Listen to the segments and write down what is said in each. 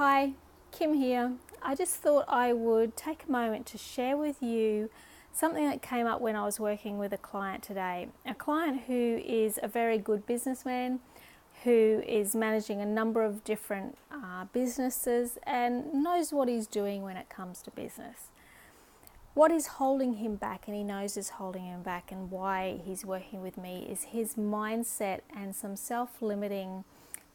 Hi, Kim here. I just thought I would take a moment to share with you something that came up when I was working with a client today. A client who is a very good businessman, who is managing a number of different businesses and knows what he's doing when it comes to business. What is holding him back, and he knows is holding him back, and why he's working with me, is his mindset and some self-limiting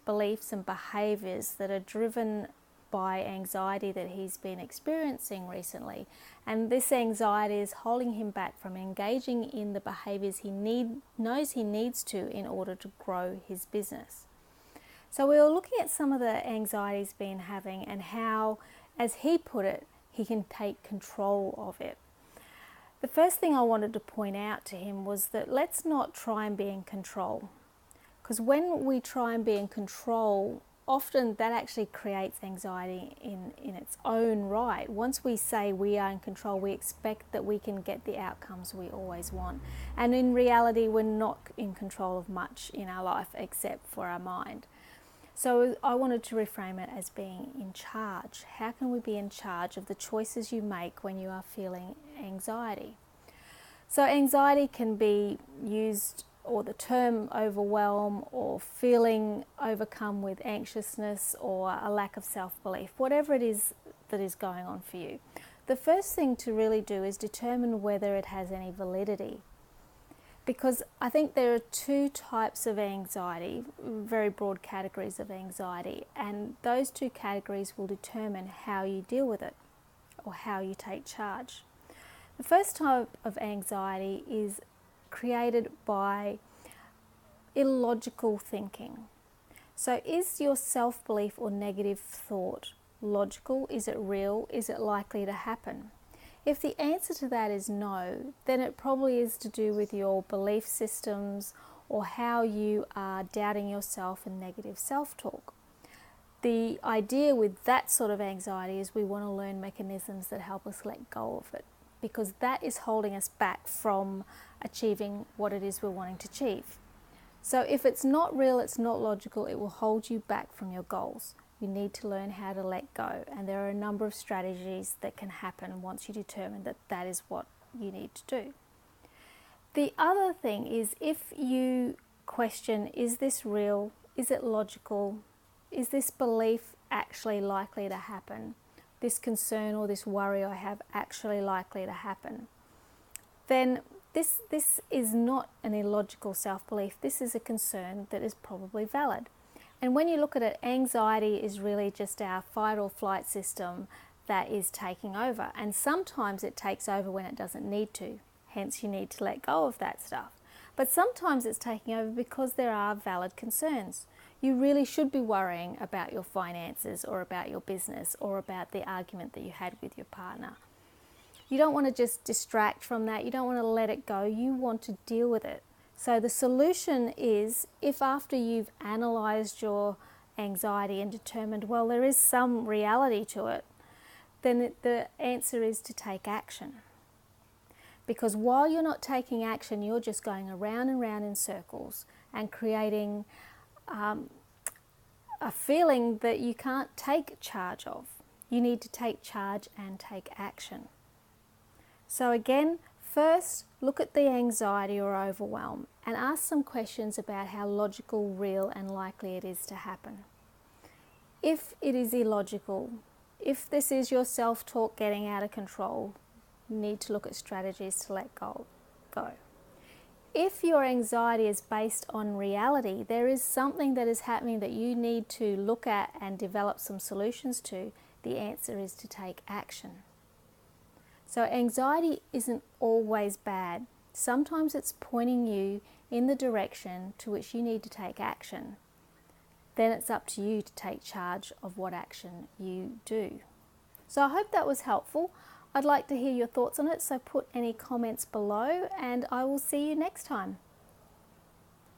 beliefs and behaviors that are driven by anxiety that he's been experiencing recently. And this anxiety is holding him back from engaging in the behaviors he knows he needs to in order to grow his business. So we were looking at some of the anxieties he's been having and how, as he put it, he can take control of it. The first thing I wanted to point out to him was that let's not try and be in control. Because when we try and be in control, often that actually creates anxiety in its own right. Once we say we are in control, we expect that we can get the outcomes we always want. And in reality, we're not in control of much in our life except for our mind. So I wanted to reframe it as being in charge. How can we be in charge of the choices you make when you are feeling anxiety? So anxiety can be used, or the term overwhelm, or feeling overcome with anxiousness or a lack of self-belief, whatever it is that is going on for you. The first thing to really do is determine whether it has any validity. Because I think there are two types of anxiety, very broad categories of anxiety, and those two categories will determine how you deal with it or how you take charge. The first type of anxiety is created by illogical thinking. So is your self-belief or negative thought logical? Is it real? Is it likely to happen? If the answer to that is no, then it probably is to do with your belief systems or how you are doubting yourself and negative self-talk. The idea with that sort of anxiety is we want to learn mechanisms that help us let go of it, because that is holding us back from achieving what it is we're wanting to achieve. So if it's not real, it's not logical, it will hold you back from your goals. You need to learn how to let go, and there are a number of strategies that can happen once you determine that that is what you need to do. The other thing is, if you question, is this real? Is it logical? Is this belief actually likely to happen? This concern or this worry I have actually likely to happen? Then this is not an illogical self-belief. This is a concern that is probably valid. And when you look at it, anxiety is really just our fight or flight system that is taking over. And sometimes it takes over when it doesn't need to. Hence, you need to let go of that stuff. But sometimes it's taking over because there are valid concerns. You really should be worrying about your finances or about your business or about the argument that you had with your partner. You don't want to just distract from that. You don't want to let it go. You want to deal with it. So the solution is, if after you've analysed your anxiety and determined, well, there is some reality to it, then the answer is to take action. Because while you're not taking action, you're just going around and round in circles and creating a feeling that you can't take charge of. You need to take charge and take action. So again, first, look at the anxiety or overwhelm and ask some questions about how logical, real, and likely it is to happen. If it is illogical, if this is your self-talk getting out of control, you need to look at strategies to let go. If your anxiety is based on reality, there is something that is happening that you need to look at and develop some solutions to, the answer is to take action. So anxiety isn't always bad. Sometimes it's pointing you in the direction to which you need to take action. Then it's up to you to take charge of what action you do. So I hope that was helpful. I'd like to hear your thoughts on it, so put any comments below and I will see you next time.